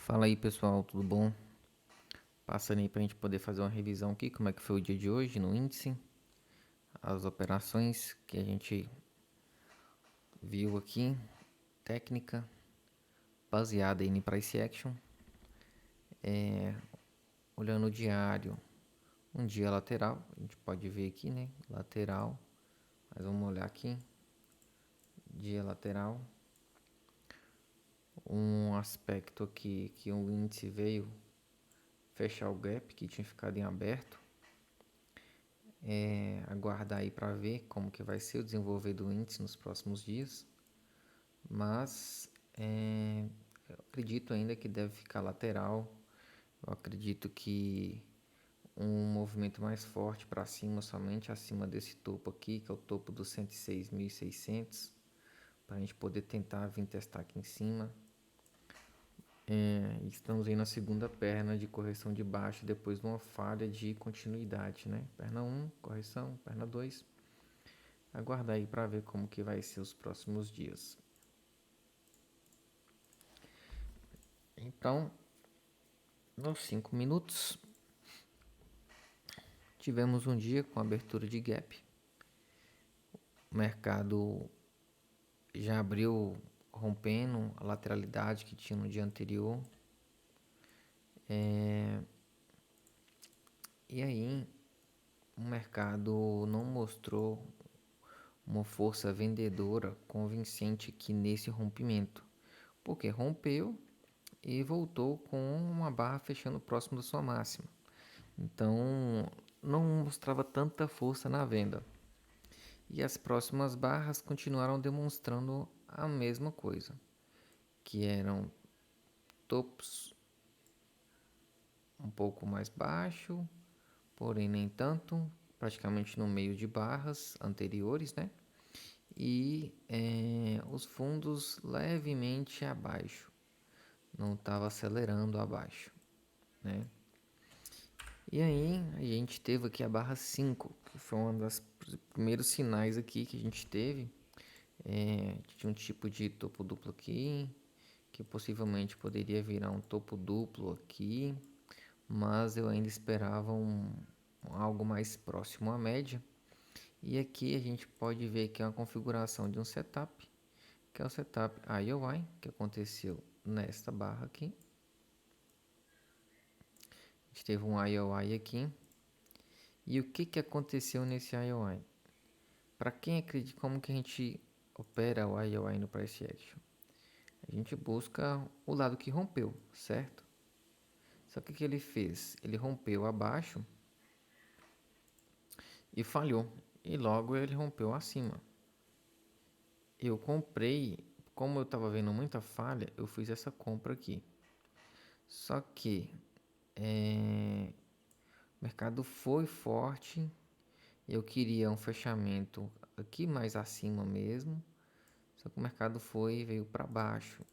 Fala aí pessoal, tudo bom? Passando aí para a gente poder fazer uma revisão aqui, como é que foi o dia de hoje no índice, as operações que a gente viu aqui, técnica, baseada em price action, olhando o diário, um dia lateral, a gente pode ver aqui, né, lateral, mas vamos olhar aqui, dia lateral, um aspecto aqui que o índice veio fechar o gap que tinha ficado em aberto, aguardar aí para ver como que vai ser o desenvolver do índice nos próximos dias, mas eu acredito ainda que deve ficar lateral. Eu acredito que um movimento mais forte para cima, somente acima desse topo aqui, que é o topo dos 106.600, para a gente poder tentar vir testar aqui em cima. Estamos aí na segunda perna de correção de baixa depois de uma falha de continuidade, né? Perna 1, correção, perna 2. Aguardar aí para ver como que vai ser os próximos dias. Então, nos 5 minutos, tivemos um dia com abertura de gap. O mercado já abriu rompendo a lateralidade que tinha no dia anterior. E aí, o mercado não mostrou uma força vendedora convincente aqui nesse rompimento, porque rompeu e voltou com uma barra fechando próximo da sua máxima. Então, não mostrava tanta força na venda. E as próximas barras continuaram demonstrando a mesma coisa, que eram topos um pouco mais baixo, porém nem tanto, praticamente no meio de barras anteriores, né? E os fundos levemente abaixo, não estava acelerando abaixo, né? E aí a gente teve aqui a barra 5, que foi um dos primeiros sinais aqui que a gente teve. Tinha um tipo de topo duplo aqui, que possivelmente poderia virar um topo duplo aqui, mas eu ainda esperava algo mais próximo à média. E aqui a gente pode ver que é uma configuração de um setup, que é o setup IOI, que aconteceu nesta barra aqui. A gente teve um IOI aqui. E o que aconteceu nesse IOI? Para quem acredita, como que a gente opera o IOI no Price Action? A gente busca o lado que rompeu, certo? Só que o que ele fez? Ele rompeu abaixo e falhou. E logo ele rompeu acima. Eu comprei, como eu estava vendo muita falha, eu fiz essa compra aqui. Só que o mercado foi forte. Eu queria um fechamento aqui mais acima mesmo. Só que o mercado foi e veio para baixo.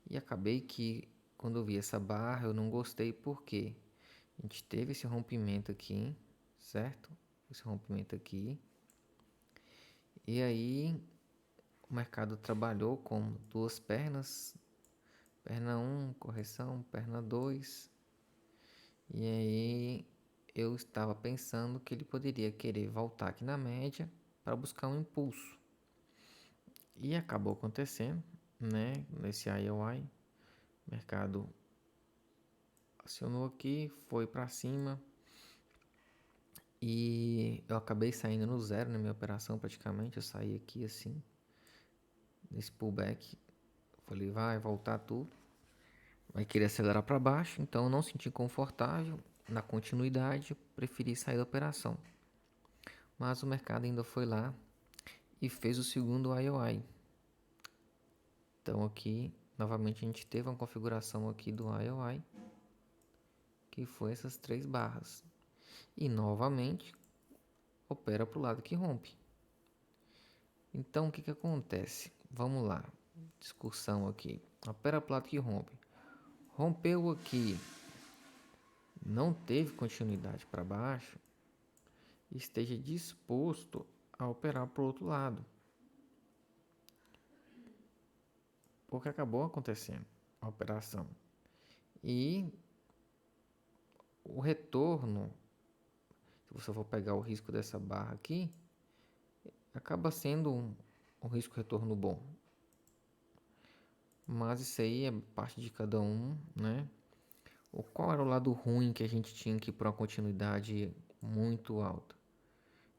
E acabei que quando eu vi essa barra eu não gostei porque a gente teve esse rompimento aqui, certo? Esse rompimento aqui. E aí o mercado trabalhou com duas pernas, perna 1, correção, perna 2. E aí eu estava pensando que ele poderia querer voltar aqui na média para buscar um impulso. E acabou acontecendo, né? Nesse IOI, o mercado acionou aqui, foi para cima e eu acabei saindo no zero na minha operação praticamente. Eu saí aqui assim, nesse pullback. Falei, vai voltar tudo. Vai querer acelerar para baixo, então eu não senti confortável na continuidade, preferi sair da operação. Mas o mercado ainda foi lá e fez o segundo IOI. Então aqui, novamente a gente teve uma configuração aqui do IOI, que foi essas três barras. E novamente opera para o lado que rompe. Então o que acontece? Vamos lá, discussão aqui. Opera para o lado que rompe. Rompeu aqui, não teve continuidade para baixo, esteja disposto a operar para o outro lado. Porque acabou acontecendo a operação. E o retorno, se você for pegar o risco dessa barra aqui, acaba sendo um risco retorno bom. Mas isso aí é parte de cada um, né? Qual era o lado ruim que a gente tinha que ir para uma continuidade muito alta?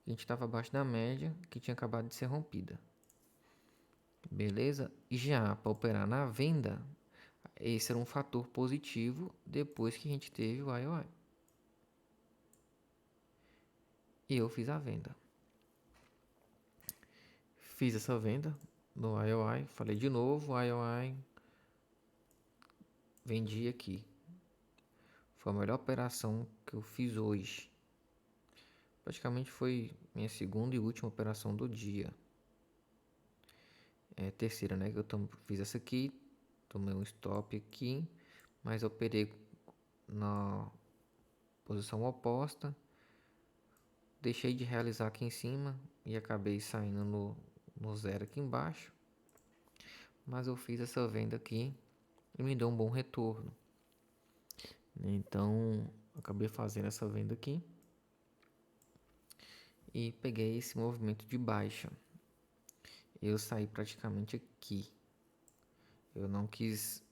A gente estava abaixo da média que tinha acabado de ser rompida. Beleza? E já para operar na venda, esse era um fator positivo depois que a gente teve o IOI. E eu fiz a venda. Fiz essa venda no IOI, falei de novo, IOI, vendi aqui. Foi a melhor operação que eu fiz hoje. Praticamente foi minha segunda e última operação do dia. É terceira, né? Que eu fiz essa aqui, tomei um stop aqui, mas operei na posição oposta, deixei de realizar aqui em cima e acabei saindo no zero aqui embaixo. Mas eu fiz essa venda aqui e me deu um bom retorno. Então, acabei fazendo essa venda aqui e peguei esse movimento de baixa. Eu saí praticamente aqui. Eu não quis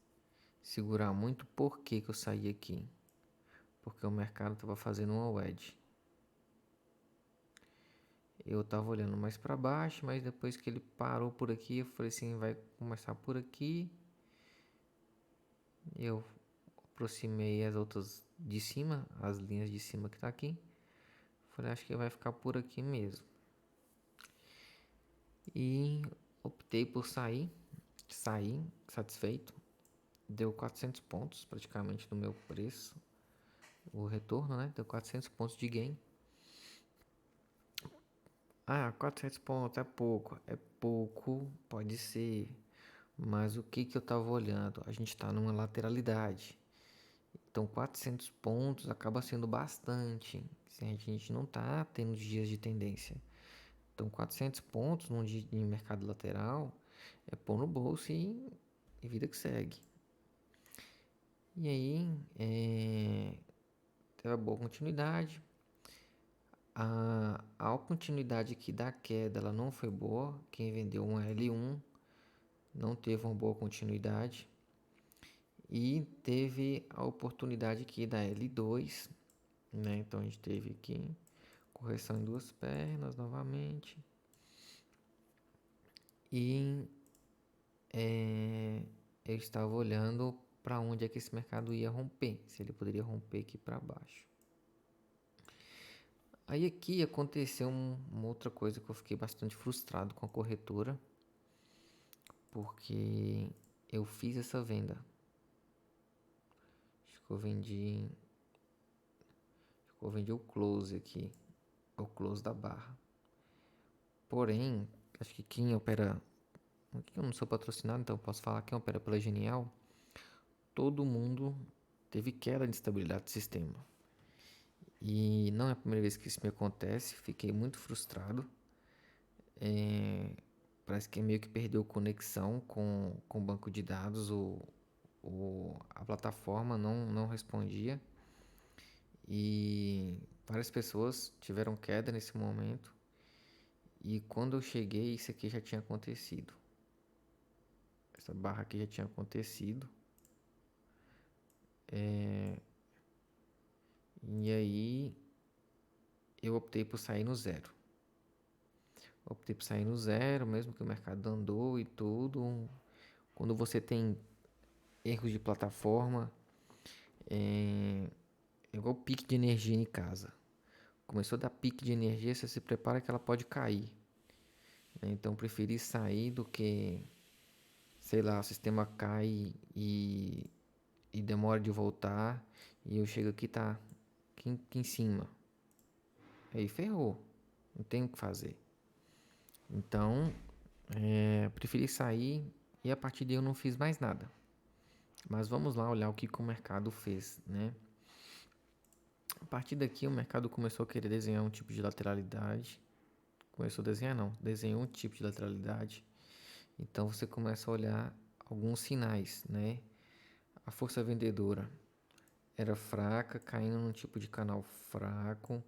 segurar muito. Por que eu saí aqui? Porque o mercado estava fazendo uma wedge. Eu estava olhando mais para baixo, mas depois que ele parou por aqui, eu falei assim, vai começar por aqui. Eu aproximei as outras de cima, as linhas de cima que tá aqui. Falei, acho que vai ficar por aqui mesmo. E optei por sair satisfeito. Deu 400 pontos praticamente no meu preço. O retorno, né? Deu 400 pontos de gain. Ah, 400 pontos é pouco. É pouco, pode ser. Mas o que eu estava olhando? A gente está numa lateralidade. Então 400 pontos acaba sendo bastante. Se a gente não está tendo dias de tendência. Então 400 pontos num dia de mercado lateral é pôr no bolso e vida que segue. E aí, teve a boa continuidade. A continuidade aqui da queda ela não foi boa. Quem vendeu um L1 não teve uma boa continuidade. E teve a oportunidade aqui da L2, né? Então a gente teve aqui correção em duas pernas novamente. E eu estava olhando para onde é que esse mercado ia romper, se ele poderia romper aqui para baixo. Aí aqui aconteceu uma outra coisa que eu fiquei bastante frustrado com a corretora, porque eu fiz essa venda. Acho que eu vendi o close aqui, o close da barra. Porém, acho que quem opera, aqui eu não sou patrocinado, então eu posso falar quem opera pela Genial, todo mundo teve queda de estabilidade do sistema. E não é a primeira vez que isso me acontece, fiquei muito frustrado. Parece que meio que perdeu conexão com o banco de dados, a plataforma não respondia. E várias pessoas tiveram queda nesse momento. E quando eu cheguei, isso aqui já tinha acontecido. Essa barra aqui já tinha acontecido. E aí eu optei por sair no zero. Optei por sair no zero, mesmo que o mercado andou e tudo. Quando você tem erros de plataforma, é igual pique de energia em casa. Começou a dar pique de energia, você se prepara que ela pode cair. Então preferi sair do que, sei lá, o sistema cai e demora de voltar. E eu chego aqui, tá aqui em cima. Aí ferrou. Não tem o que fazer. Então, preferi sair e a partir daí eu não fiz mais nada. Mas vamos lá olhar o que o mercado fez, né? A partir daqui o mercado começou a querer desenhar um tipo de lateralidade. Começou a desenhar não, desenhou um tipo de lateralidade. Então você começa a olhar alguns sinais, né? a força vendedora era fraca, caindo num tipo de canal fraco.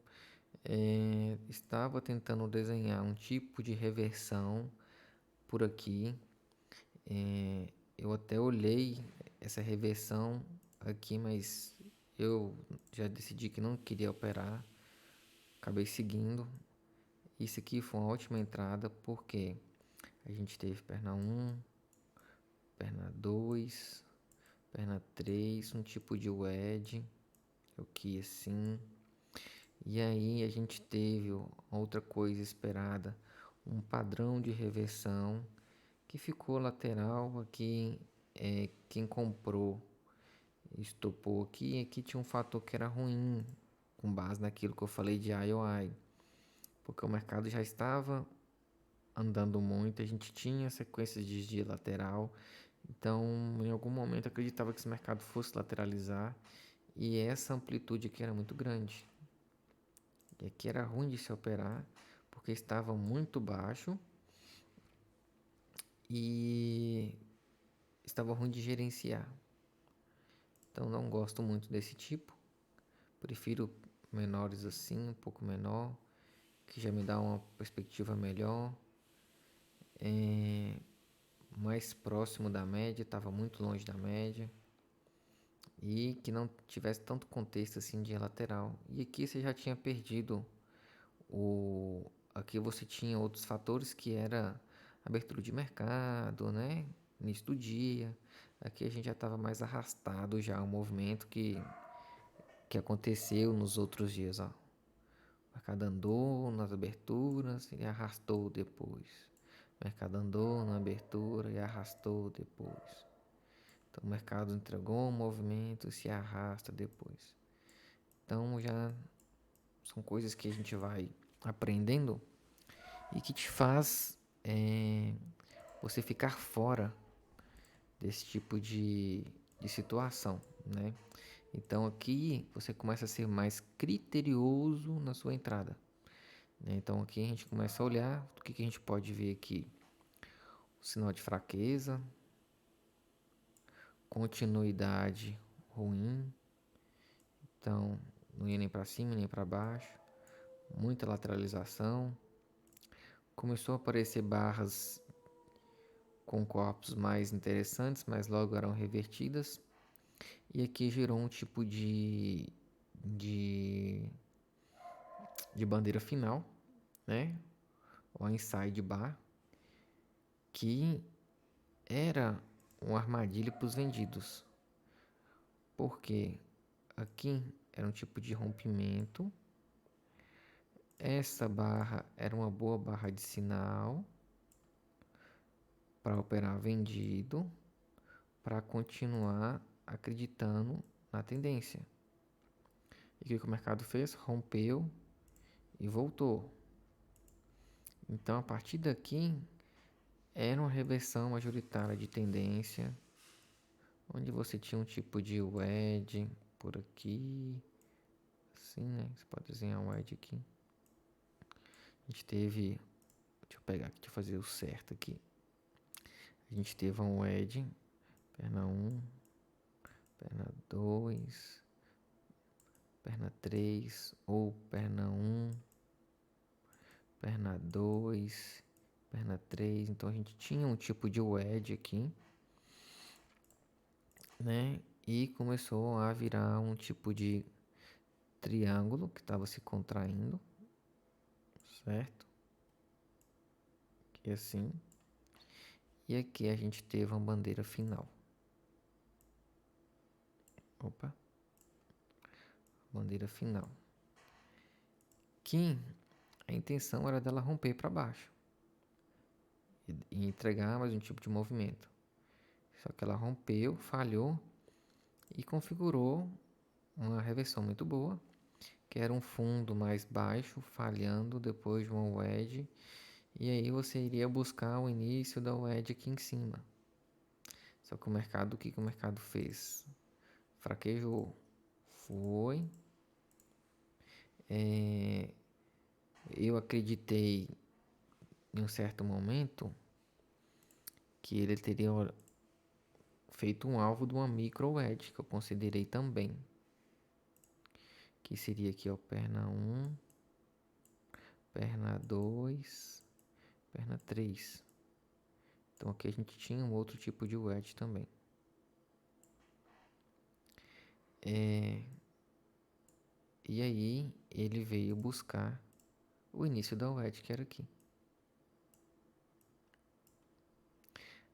Estava tentando desenhar um tipo de reversão por aqui. Eu até olhei essa reversão aqui, mas eu já decidi que não queria operar. Acabei seguindo. Isso aqui foi uma ótima entrada porque a gente teve perna um, perna 2, perna 3, um tipo de wedge, aqui assim. E aí a gente teve outra coisa esperada, um padrão de reversão que ficou lateral aqui. Quem comprou estopou aqui. Aqui tinha um fator que era ruim, com base naquilo que eu falei de IOI, porque o mercado já estava andando muito, a gente tinha sequências de dia lateral, então em algum momento eu acreditava que esse mercado fosse lateralizar, e essa amplitude aqui era muito grande. E aqui era ruim de se operar, porque estava muito baixo e estava ruim de gerenciar. Então não gosto muito desse tipo. Prefiro menores assim, um pouco menor, que já me dá uma perspectiva melhor. Mais próximo da média, estava muito longe da média. E que não tivesse tanto contexto assim de lateral. E aqui você já tinha perdido aqui você tinha outros fatores que era abertura de mercado, né? Início do dia. Aqui a gente já estava mais arrastado já o movimento que aconteceu nos outros dias, ó. O mercado andou nas aberturas e arrastou depois. O mercado andou na abertura e arrastou depois. Então o mercado entregou um movimento e se arrasta depois. Então já são coisas que a gente vai aprendendo e que te faz você ficar fora desse tipo de situação, né? Então aqui você começa a ser mais criterioso na sua entrada, né? Então aqui a gente começa a olhar o que a gente pode ver aqui: o sinal de fraqueza, continuidade ruim, então não ia nem para cima nem para baixo, muita lateralização, começou a aparecer barras com corpos mais interessantes, mas logo eram revertidas. E aqui gerou um tipo de, de bandeira final, né? O inside bar, que era uma armadilha para os vendidos. Porque aqui era um tipo de rompimento. Essa barra era uma boa barra de sinal para operar vendido, para continuar acreditando na tendência. E o que o mercado fez? Rompeu e voltou. Então, a partir daqui, era uma reversão majoritária de tendência, onde você tinha um tipo de wedge por aqui, assim, né? Você pode desenhar um wedge aqui. A gente teve, deixa eu pegar aqui, deixa eu fazer o certo aqui. A gente teve um wedge, perna um, perna 2, perna 3 ou perna um, perna 2, perna 3. Então a gente tinha um tipo de wedge aqui, né? E começou a virar um tipo de triângulo que estava se contraindo, certo? Aqui assim. E aqui a gente teve uma bandeira final. Opa, bandeira final. Que a intenção era dela romper para baixo e entregar mais um tipo de movimento. Só que ela rompeu, falhou e configurou uma reversão muito boa, que era um fundo mais baixo, falhando depois de uma wedge, e aí você iria buscar o início da wedge aqui em cima. Só que o que o mercado fez? Fraquejou. Foi. Eu acreditei em um certo momento que ele teria feito um alvo de uma micro wedge, que eu considerei também. Que seria aqui, ó, perna 1, perna 2, perna 3. Então aqui a gente tinha um outro tipo de wedge também. E aí ele veio buscar o início da wedge, que era aqui.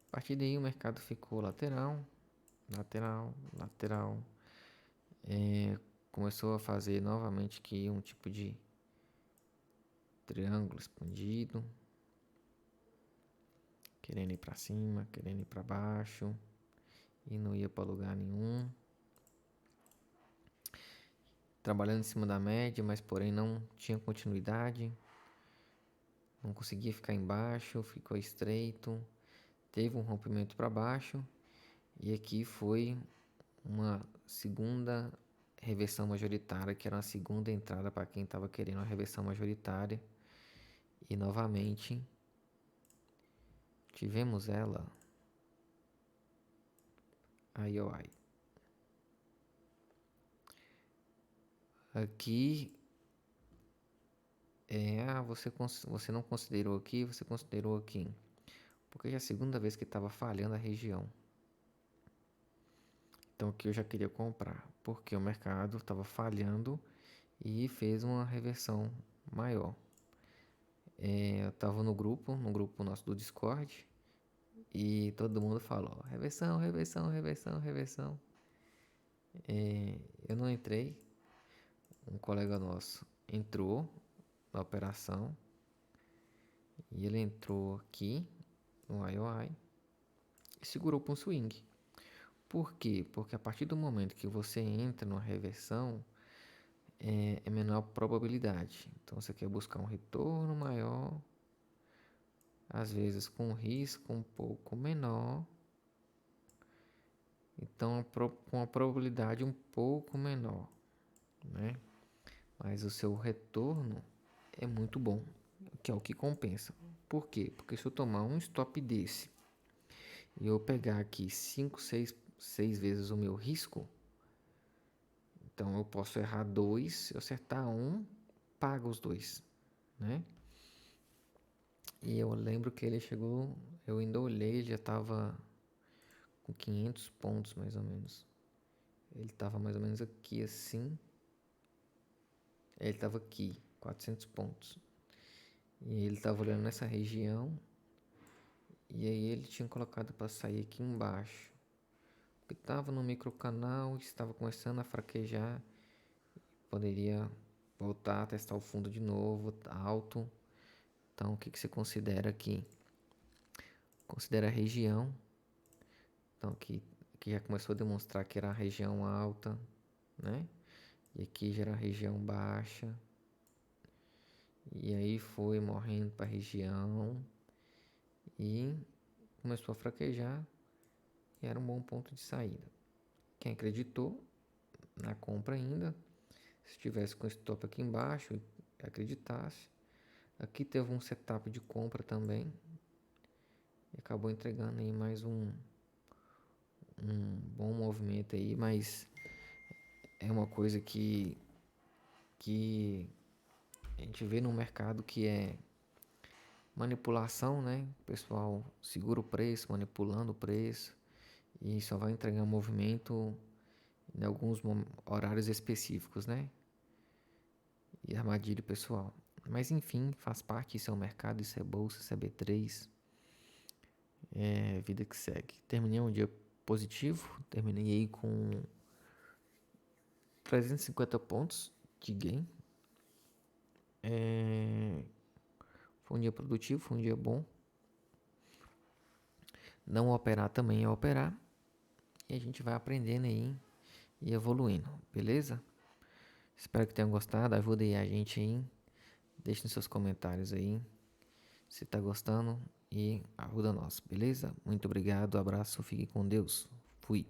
A partir daí o mercado ficou lateral, lateral, lateral. Começou a fazer novamente aqui um tipo de triângulo expandido, querendo ir para cima, querendo ir para baixo, e não ia para lugar nenhum. Trabalhando em cima da média, mas porém não tinha continuidade, não conseguia ficar embaixo, ficou estreito, teve um rompimento para baixo, e aqui foi uma segunda reversão majoritária, que era uma segunda entrada para quem estava querendo uma reversão majoritária. E novamente tivemos ela. Aí, ó, aí. Aqui você não considerou aqui, você considerou aqui. Porque já é a segunda vez que estava falhando a região. Então aqui eu já queria comprar, porque o mercado estava falhando e fez uma reversão maior. Eu estava no grupo nosso do Discord, e todo mundo falou: reversão, reversão, reversão, reversão. Eu não entrei, um colega nosso entrou na operação, e ele entrou aqui no IOI e segurou para um swing. Por quê? Porque a partir do momento que você entra numa reversão, é menor a probabilidade. Então você quer buscar um retorno maior, às vezes com um risco um pouco menor, então com a probabilidade um pouco menor, né? Mas o seu retorno é muito bom, que é o que compensa. Por quê? Porque se eu tomar um stop desse e eu pegar aqui 5, 6 vezes o meu risco, então eu posso errar 2, se eu acertar um, paga os 2, né? E eu lembro que ele chegou, eu ainda olhei, ele já estava com 500 pontos mais ou menos. Ele estava mais ou menos aqui assim. Ele estava aqui, 400 pontos. E ele estava olhando nessa região. E aí ele tinha colocado para sair aqui embaixo. Porque estava no microcanal, estava começando a fraquejar. Poderia voltar a testar o fundo de novo, alto. Então o que você considera aqui? Considera a região. Então aqui já começou a demonstrar que era a região alta, né? E aqui já era a região baixa. E aí foi morrendo para a região e começou a fraquejar, e era um bom ponto de saída. Quem acreditou na compra ainda, se estivesse com stop aqui embaixo e acreditasse, aqui teve um setup de compra também e acabou entregando aí mais um bom movimento aí, mas é uma coisa que a gente vê no mercado, que é manipulação, né? O pessoal segura o preço, manipulando o preço, e só vai entregar movimento em alguns horários específicos, né? E armadilha pessoal. Mas enfim, faz parte, isso é o mercado, isso é bolsa, isso é B3, é vida que segue. Terminei um dia positivo, terminei aí com 350 pontos de gain. Foi um dia produtivo, foi um dia bom. Não operar também é operar. E a gente vai aprendendo aí e evoluindo, beleza? Espero que tenham gostado, ajude aí a gente aí. Deixe nos seus comentários aí se tá gostando e ajuda nós, beleza? Muito obrigado, abraço, fique com Deus. Fui.